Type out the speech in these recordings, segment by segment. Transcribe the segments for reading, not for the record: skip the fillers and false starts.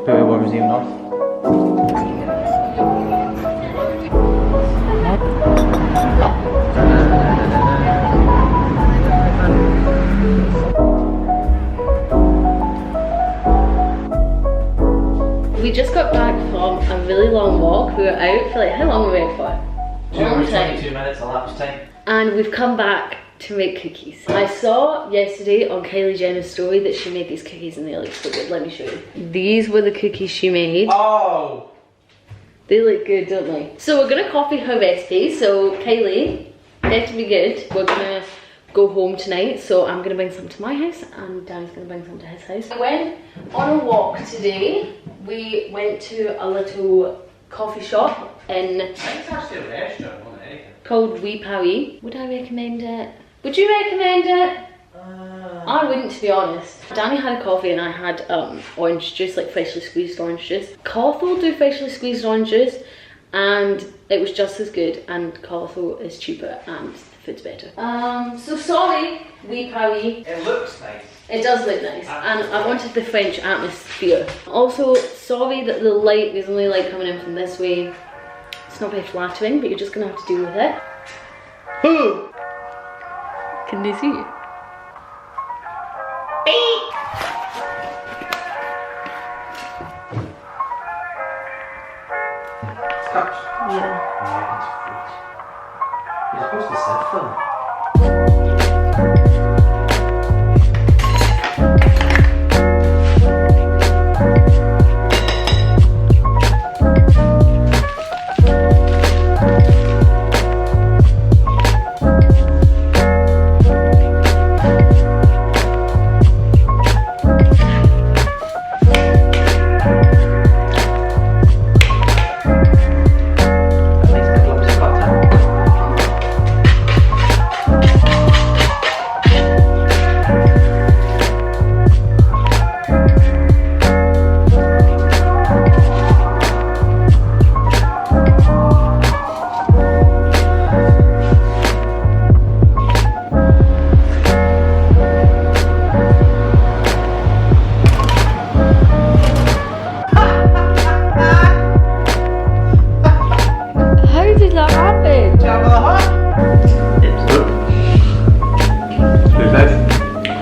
Put the worms even off. We just got back from a really long walk. We were out for like, how long were we out for? 2 hours, 22 minutes elapsed time. And we've come back to make cookies. I saw yesterday on Kylie Jenner's story that she made these cookies and they look so good. Let me show you. These were the cookies she made. Oh! They look good, don't they? So we're gonna copy her recipe. So Kylie, get to be good. We're gonna go home tonight. So I'm gonna bring some to my house and Danny's gonna bring some to his house. I went on a walk today. We went to a little coffee shop in... I think it's actually a restaurant, wasn't it? Called Wee Paris. Would I recommend it? Would you recommend it? I wouldn't, to be honest. Danny had a coffee and I had orange juice, like freshly squeezed orange juice. Cawthorne do freshly squeezed orange juice and it was just as good, and Cawthorne is cheaper and the food's better. So sorry, Wee Paris. It looks nice. It does look nice, and I wanted the French atmosphere. Also, sorry that the light, there's only light coming in from this way. It's not very flattering, but you're just gonna have to deal with it. Can they see you? Touch. Yeah. You're supposed to sit them.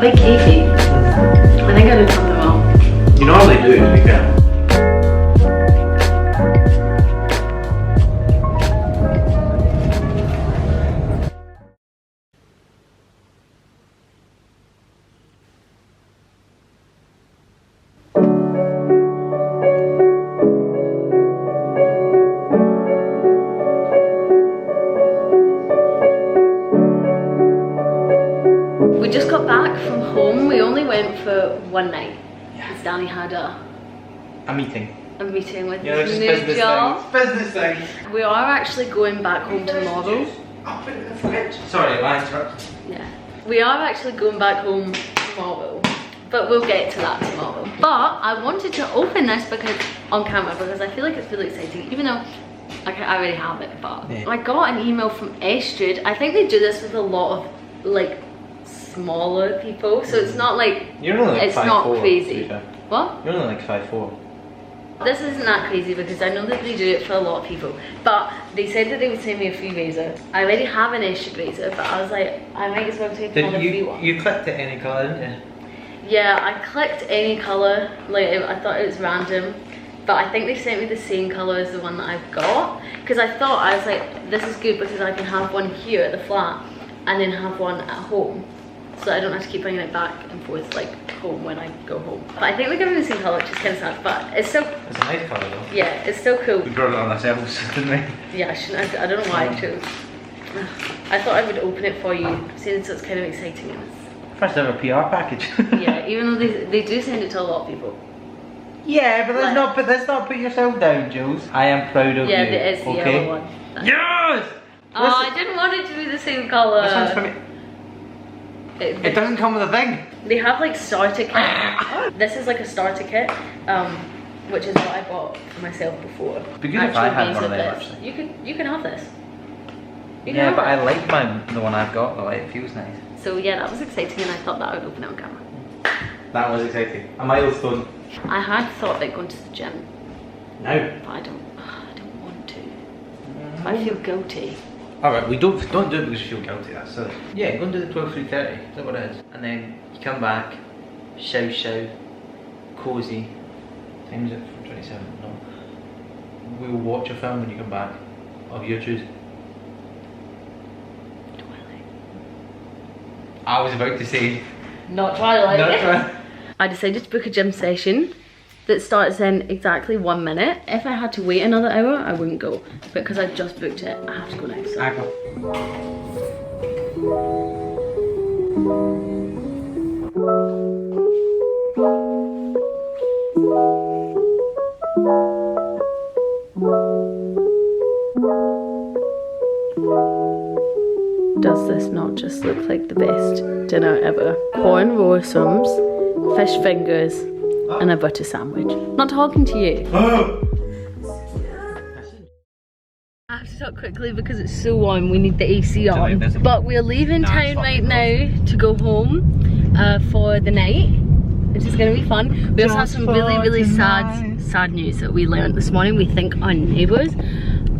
Quite cakey. I think I did something wrong. You normally do, to be fair. We just got back from home. We only went for one night. Because Danny had a meeting. A meeting with Yeah, his just new business job. things. Business things. We are actually going back home tomorrow. I'll put it in the fridge. Sorry, I interrupted. Yeah. We are actually going back home tomorrow. But we'll get to that tomorrow. But I wanted to open this because on camera because I feel like it's really exciting. Even though I already have it, but yeah. I got an email from Estrid. I think they do this with a lot of like smaller people, so it's not like you're only like it's not 5'4", crazy. What? You're only like 5'4". This isn't that crazy because I know that they do it for a lot of people, but they said that they would send me a free razor. I already have an Estrid razor, but I was like, I might as well take on a free one. You clicked it any colour, didn't you? Yeah, I clicked any colour, like I thought it was random, but I think they sent me the same colour as the one that I've got, because I thought, I was like, this is good because I can have one here at the flat and then have one at home, so I don't have to keep bringing it back and forth like home when I go home. But I think they're giving me the same colour, which is kind of sad, but it's still... It's a nice colour though. Yeah, it's still cool. We brought it on ourselves, didn't we? Yeah, I don't know why I chose. I thought I would open it for you, since it's kind of exciting. First ever PR package. Yeah, even though they do send it to a lot of people. Yeah, but let's not put yourself down, Jules. I am proud of you. Yeah, there is the yellow one. Yes! Oh, I didn't want it to be the same colour. This one's for me. It doesn't come with a thing. They have like starter kit. This is like a starter kit, which is what I bought for myself before. It'd be good if I had one of them actually. You can have this. Yeah, but I like the one I've got though, it feels nice. So yeah, that was exciting and I thought that I would open it on camera. That was exciting. A milestone. I had thought about going to the gym. No. But I don't want to. I feel guilty. Alright, we don't do it because you feel guilty, that's silly. Yeah, go and do the 12:30, is that what it is? And then you come back, xoxo, cosy. Time is it from 27? No. We'll watch a film when you come back of your choosing. Twilight. I was about to say. Not Twilight. Not Twilight. I decided to book a gym session that starts in exactly 1 minute. If I had to wait another hour, I wouldn't go. But because I just booked it, I have to go now. So. I go. Does this not just look like the best dinner ever? Corn rossums, fish fingers, and a butter sandwich. Not talking to you. I have to talk quickly because it's so warm. We need the AC on. But we're leaving town right now to go home for the night, which is going to be fun. We also have some really sad news that we learned this morning. We think our neighbours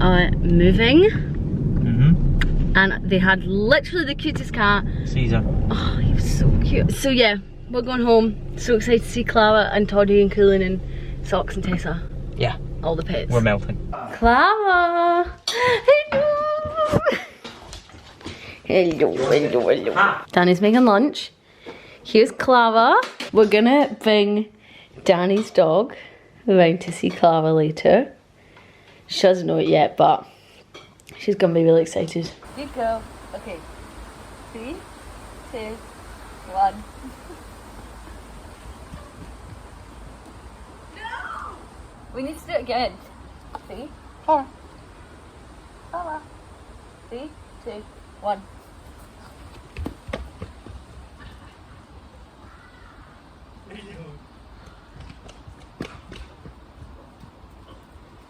are moving. And they had literally the cutest cat. Caesar. Oh, he was so cute. So yeah, we're going home. So excited to see Clara and Toddy and Coolin and Socks and Tessa. Yeah. All the pets. We're melting. Clara! Hello! Hello. Danny's making lunch. Here's Clara. We're gonna bring Danny's dog around to see Clara later. She doesn't know it yet, but she's gonna be really excited. Good girl. Okay. 3, 2, 1. No! We need to do it again. 3, 4. 3, 2, 1.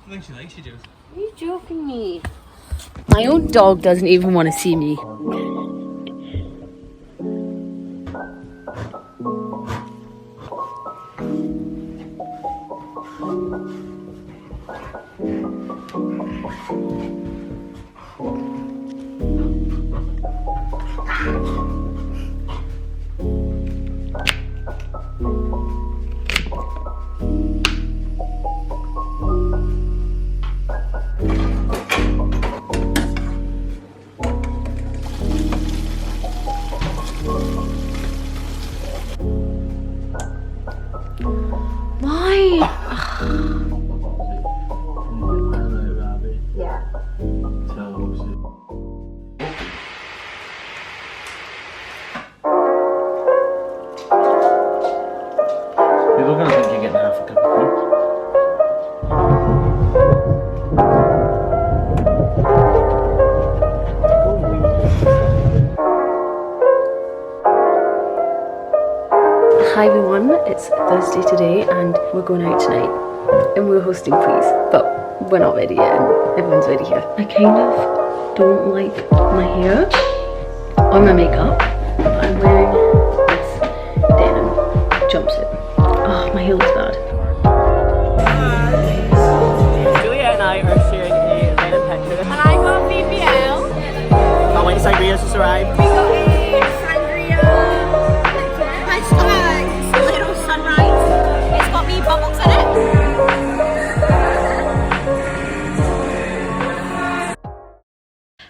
I think she likes you, Jules. Are you joking me? My own dog doesn't even want to see me. People are going to think you're getting half a cup of tea. Hi everyone, it's Thursday today and we're going out tonight and we're hosting please, but we're not ready yet and everyone's ready here. I kind of don't like my hair or my makeup, but I'm wearing this denim jumpsuit. Oh, my hair looks bad. Juliet and I are sharing a random picture. And I got BBL. My white sangria's just arrived. We got a sangria. Hashtag little sunrise. It's got me bubbles in it.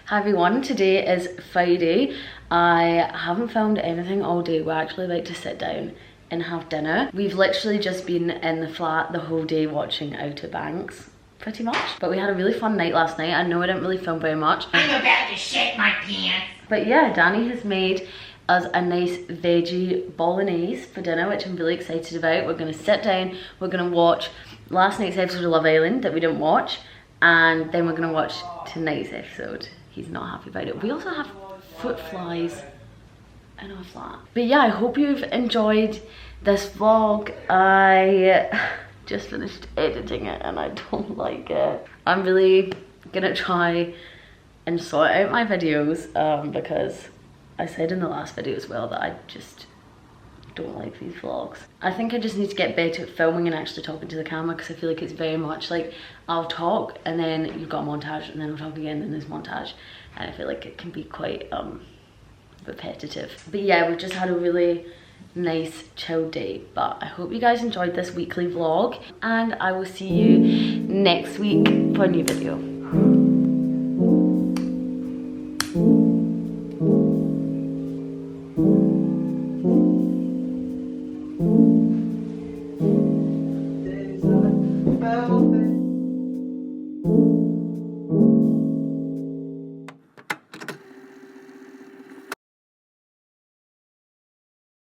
Hi everyone, today is Friday. I haven't filmed anything all day. We're actually about to sit down and have dinner. We've literally just been in the flat the whole day watching Outer Banks, pretty much. But we had a really fun night last night. I know I didn't really film very much. I'm about to shit my pants. But yeah, Danny has made us a nice veggie bolognese for dinner, which I'm really excited about. We're gonna sit down, we're gonna watch last night's episode of Love Island that we didn't watch, and then we're gonna watch tonight's episode. He's not happy about it. We also have fruit flies in our flat. But yeah, I hope you've enjoyed this vlog. I just finished editing it and I don't like it. I'm really gonna try and sort out my videos because I said in the last video as well that I just don't like these vlogs. I think I just need to get better at filming and actually talking to the camera, because I feel like it's very much like I'll talk and then you've got a montage and then I'll talk again and there's montage, and I feel like it can be quite repetitive. But yeah, we've just had a really nice chill day, but I hope you guys enjoyed this weekly vlog, and I will see you next week for a new video.